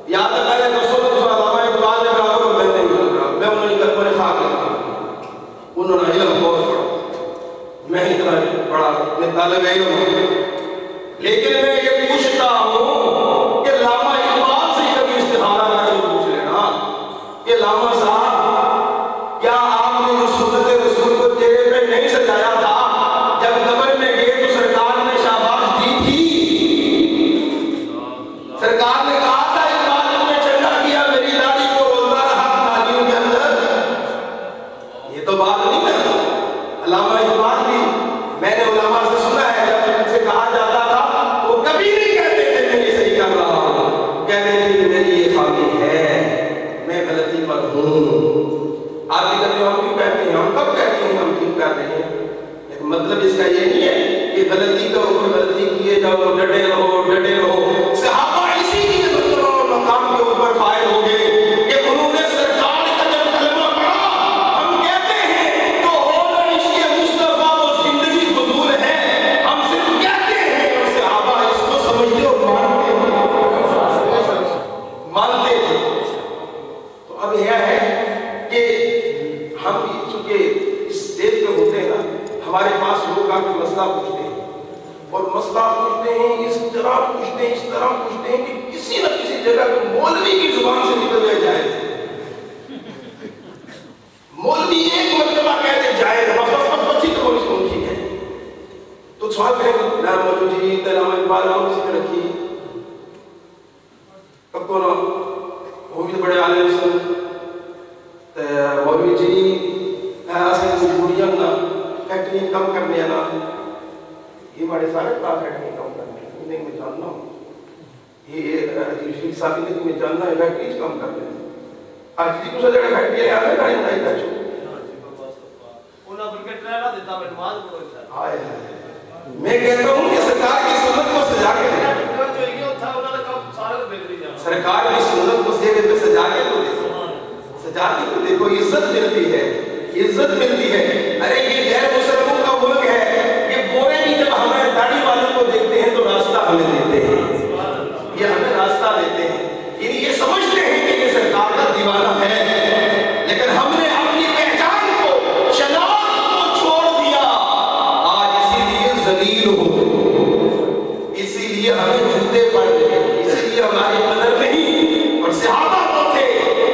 या तो पहले रसूल अल्लाह इकबाल ने कहा करो, मैं नहीं कर रहा, मैं उन्होंने कर पर खाक लगा, उन्होंने इल्म बहुत पढ़ा, मैं इतना पढ़ा, मैं तालिब इल्म हूं, लेकिन मैं ये पूछता हूं कि लामा इकबाल से कभी इस्तिखारा करके पूछ लेना कि लामा साहब क्या आपने जो सुन्नत रसूल को चेहरे पे नहीं सजाया था, जब कब्र में गए तो सरकार ने शाबाश दी थी, सरकार ने कहा था इकबाल तुमने चंगा किया, मेरी दाढ़ी को रोलता रहा नालियों के अंदर, ये तो बात नहीं करता। अल्लामा इकबाल भी मैंने उलमा से सुना है, जब उनसे कहा जाता था वो कभी नहीं कहते थे मैं ये सही कर रहा हूं, कहते थे कि मेरी ये खामी है, मैं गलती पर हूं। आप भी कहते हो हम क्यों कहते हैं, हम कब कहते हैं हम क्यों कहते हैं, लेकिन मतलब इसका ये नहीं है कि गलती करो, कोई गलती किए जाओ, डटे रहो डटे रहो। सहाबा इसीलिए मतलब मकाम के ऊपर फायद हो गए कि उन्होंने सरकार का जब कलमा पढ़ा, हम कहते हैं तो हो न इसके मुस्तफा वो जिंदगी फजूल है, हम सिर्फ कहते हैं, और सहाबा इसको समझते और मानते थे। तो अब यह है कि हम चूंकि इस स्टेज पे होते हैं ना, हमारे पास लोग आके मसला पूछते हैं, और मसला पूछते हैं इस तरह पूछते हैं, इस तरह पूछते हैं कि किसी न किसी जगह पे मौलवी की जुबान से निकल जाए, मौलवी एक मर्तबा कहते जाए बस बस बस बस ठीक है, तो सवाल करेंगे ना मौलवी जी तलाम इकबाल आप किसी में रखी कब को ना वो भी बड़े आलिम से मौलवी जी ऐसे मजबूरियां ना फैक्ट्री कम करने ना, ये बड़े सारे बात फैक्ट्री कम करने नहीं, मैं जानना हूँ ये अजीब साहब ने मैं जानना है फैक्ट्री कम करने आज जी को जगह फैक्ट्री आ रहा है नहीं था उन्हें ब्रिकेट ना देता मैं नमाज पढ़ो हाय मैं कहता हूँ कि सरकार की सुन्नत को सजा के जो ये था उन्होंने कब सारे बेहतरी जाना, सरकार की सुन्नत को सेवे पे सजा के तो देखो, सजा के तो देखो, इज्जत मिलती है, इज्जत मिलती है। अरे ये गैर मुसलमानों का मुल्क है, ये बोरे भी जब हमें दाढ़ी वालों को देखते हैं तो रास्ता हमें देते हैं, ये हमें रास्ता देते हैं, ये समझते हैं कि ये सरकार का दीवाना है, लेकिन हमने अपनी पहचान को शनाख्त को छोड़ दिया, आज इसीलिए जलील हो, इसीलिए हमें जूते पड़ गए, इसीलिए हमारी कदर नहीं। और सहाबा वो थे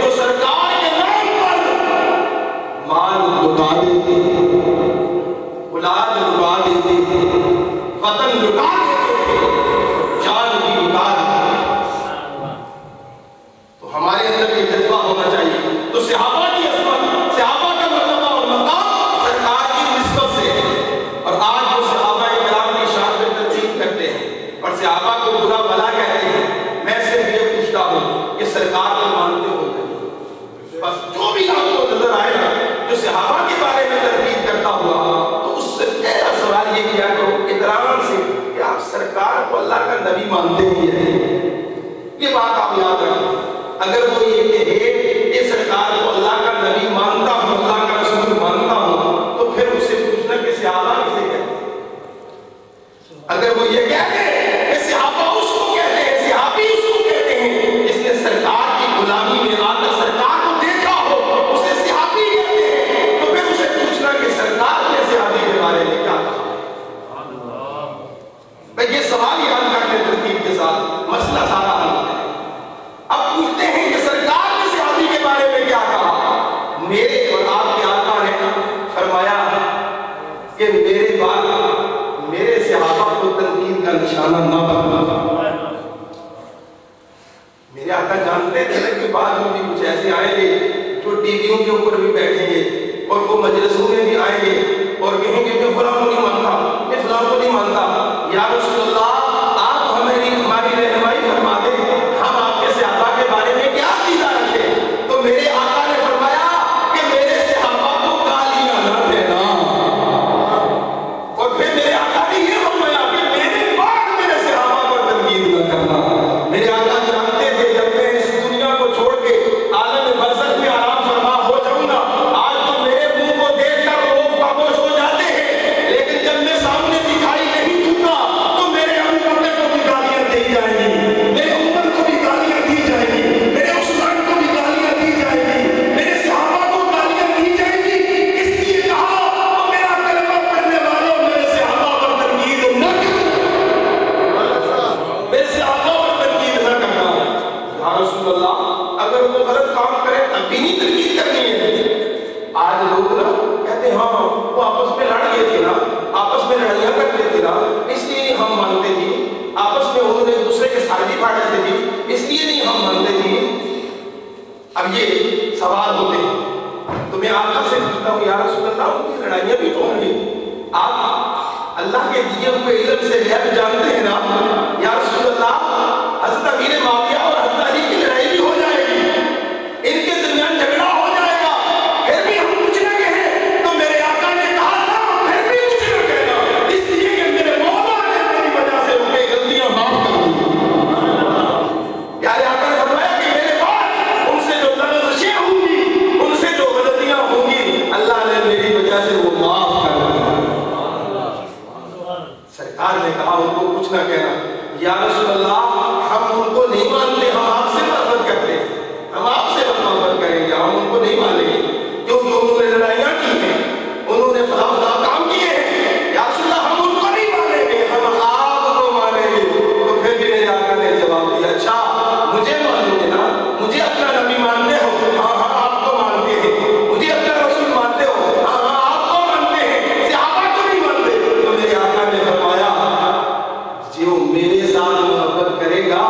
जो सरकार के नाम पर माल लुटा देते, औलाद लुटा देते, वतन लुटा देते, जान भी लुटा देते। तो हमारे अंदर ये जज्बा होना चाहिए। तो सहाबा की असमत, सहाबा का मर्तबा और मकाम सरकार की निस्बत से है, और आज जो सहाबा किराम की शान में तकसीम करते हैं और सहाबा को बुरा भला कहते हैं, मैं सिर्फ ये पूछता हूँ कि सरकार को मानते हो बस जो भी आपको नजर आएगा जो सहाबा के बारे में तनकीद करता हुआ, तो उससे पहला सवाल ये किया करो इतराम से कि आप सरकार को अल्लाह का नबी मानते ही हैं, ये बात आप याद रखें। अगर वो ये कहे कि सरकार को अल्लाह का नबी मानता हूं, अल्लाह का रसूल मानता हूं, तो फिर उससे पूछना कि सहाबा किसे कहते हैं। अगर वो ये कहते हैं कि सहाबा उसको कहते हैं, सहाबी उसको कहते हैं जिसने सरकार की गुलामी में आकर सरकार को देखा हो, उसे सहाबी कहते हैं, तो फिर उसे पूछना कि सरकार ने सहाबी के बारे में क्या कहा। भाई ये सवाल ही हल करने तरकीब के साथ मसला सारा हल है। अब पूछते हैं कि सरकार ने सहाबी के बारे में क्या कहा। मेरे और आपके आका ने फरमाया कि मेरे बाद मेरे सहाबा को तनकीद का निशाना ना बनना। मेरे आका जानते थे कि बाद में भी कुछ ऐसे आएंगे जो टीवियों के ऊपर भी बैठेंगे और वो मजलिसों में भी आएंगे और कहेंगे कि फलां को नहीं मानता, ये फलां को नहीं मानता, या रसूलुल्लाह आप हमारी रहनुमाई फरमा दें, हम आपके सहाबा के बारे में क्या अकीदा रखें। तो मेरे आका ने फरमाया कि मेरे सहाबा को गालियां ना देना, और फिर मेरे आका ने ये फरमाया कि मेरे बाद मेरे सहाबा पर तनकीद न करना। मेरे आका जानते थे जब मैं इस दुनिया को छोड़ के आलम बरज़ख में आराम फरमा हो जाऊंगा, आज तो मेरे मुंह को देखकर लोग खामोश हो जाते हैं, लेकिन जब मैं सामने दिखाई नहीं दूंगा तो मेरे या रसूल अल्लाह, अगर वो गलत काम करे तब भी नहीं तनकीद करनी है। आज लोग ना कहते हैं हाँ वो आपस में लड़ गए थे ना, आपस में लड़ाइयाँ करते थे ना, इसलिए हम मानते थे, आपस में उन्होंने दूसरे के साथ भी फाड़े थे इसलिए नहीं हम मानते थे। अब ये सवाल होते हैं तो मैं आका से पूछता हूँ या रसूल अल्लाह, उनकी लड़ाइयाँ भी तो होंगी, आप अल्लाह के दिए हुए इल्म से गैब जानते हैं ना या रसूल अल्लाह, हज़रत अमीर मुआविया और हज़रत अली की लड़ाई भी हो जाएगी, इनके दरमियान झगड़ा हो जाएगा, फिर भी हम कुछ न कहें तो मेरे आका ने कहा था फिर भी कुछ न कहना, इसलिए कि मेरे मौला ने मेरी वजह से उनकी गलतियां माफ कर दी। प्यारे आका ने फरमाया कि मेरे बाद उनसे जो लग़ज़िशें होंगी, उनसे जो गलतियां होंगी, अल्लाह ने मेरी वजह से वो माफ कर दी। सरकार ने कहा उनको कुछ न कहना, या रसूल अल्लाह, हम उनको नहीं मानते, हम आपसे मोहब्बत करते हैं, हम आपसे मोहब्बत करेंगे, हम उनको नहीं मानेंगे क्योंकि उन्होंने लड़ाइयाँ की हैं, उन्होंने फला फला काम किए हैं, या रसूल अल्लाह हम उनको नहीं मानेंगे, हम आपको मानेंगे। तो फिर भी मेरे आका ने जवाब दिया, अच्छा मुझे मानोगे ना, मुझे अपना नबी मानते हो, हाँ हाँ आपको मानते हैं, मुझे अपना रसूल मानते हो, हाँ हाँ आपको मानते हैं, सहाबा को नहीं मानते। तो मेरे आका ने फरमाया जो मेरे साथ मोहब्बत करेगा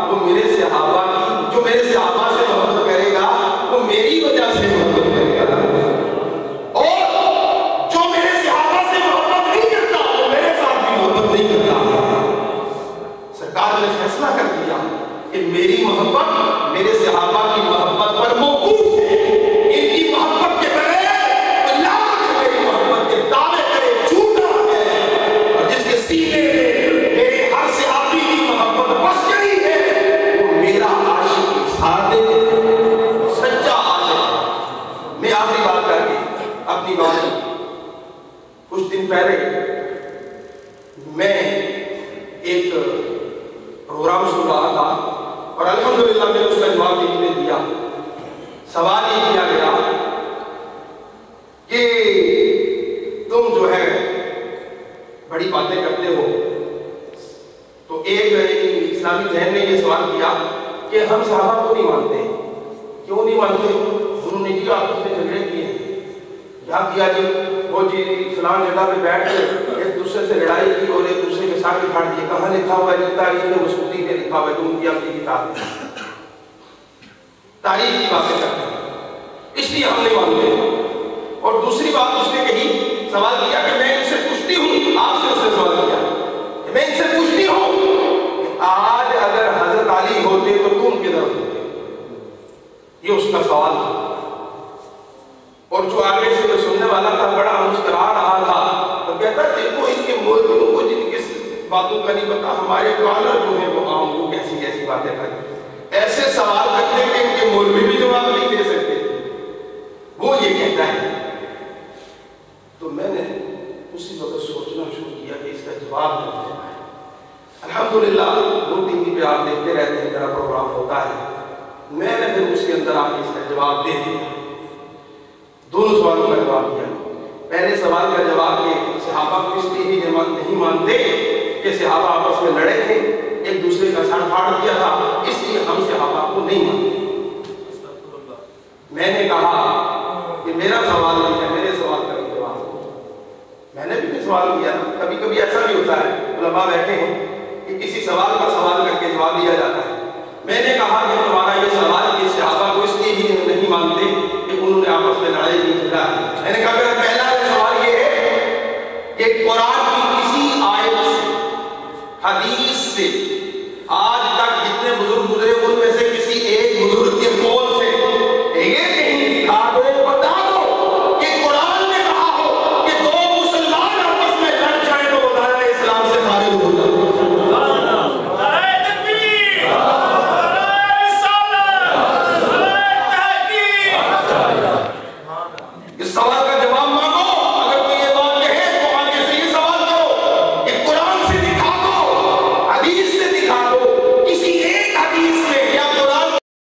वो मेरे सहाबा की, जो मेरे सहाबा से मोहब्बत करेगा वो मेरी वजह से मोहब्बत करेगा, और जो मेरे सहाबा से मोहब्बत नहीं करता वो मेरे साथ भी मोहब्बत नहीं करता। सरकार ने फैसला कर दिया कि मेरी मोहब्बत मेरे सहाबा की मोहब्बत पर मौकूफ है, इनकी मोहब्बत के बगैर तो लाख मेरी मोहब्बत के दावे करे झूठा है, और जिसके सीने में सच्चा आशिक। मैं आखिरी बात करके अपनी बात, कुछ दिन पहले मैं एक प्रोग्राम सुन रहा था और अल्हम्दुलिल्लाह मैंने उसका जवाब देखने दिया। सवाल ये किया गया कि तुम जो है बड़ी बातें करते हो, तो एक इस्लामी जहन ने ये सवाल किया कि हम सहाबा को नहीं मानते, क्यों नहीं मानते? उन्होंने जी आपस में झगड़े किए, क्या किया जी, वो जी फलान जगह पे बैठ कर एक दूसरे से लड़ाई की और एक दूसरे के साथ फाड़ दिए। कहाँ लिखा हुआ है? तारीख में मसूदी में लिखा हुआ है, उनकी अपनी किताब में तारीख की बातें करते हैं, इसलिए हम नहीं मानते। और दूसरी बात उसने कही, सवाल किया कि मैं इनसे पूछती हूँ, आपसे उसने सवाल किया कि मैं इनसे पूछती हूँ आज अगर हजरत अली होते तो तुम किधर होते? ये उसका सवाल था। और जो आगे से जो सुनने वाला था बड़ा मुस्कुरा रहा था, तो कहता देखो इनके मौलवियों को जिनकी बातों का नहीं पता, हमारे कॉलर जो है वो आम वो कैसी कैसी बातें करते, ऐसे सवाल करते हैं कि इनके मौलवी भी जवाब नहीं दे सकते। वो ये कहता है, तो मैंने उसी वक्त सोचना शुरू किया कि इसका जवाब नहीं देना है। अल्हम्दुलिल्लाह वो टीवी पे आप देखते रहते हैं, मेरा प्रोग्राम होता है, मैंने फिर उसके अंदर आके इसका जवाब दे दिया। दोनों सवालों का जवाब दिया। पहले सवाल का जवाब कि सहाबा को इसलिए ही नहीं मानते कि सहाबा आपस में लड़े थे, एक दूसरे का सर फाड़ दिया था, इसलिए हम सहाबा को नहीं मानते। मैंने कहा कि मेरा सवाल नहीं है, मेरे सवाल का जवाब मैंने भी सवाल किया था। कभी कभी ऐसा भी होता है, उलमा बैठे हैं कि किसी सवाल का सवाल करके जवाब दिया जाता है,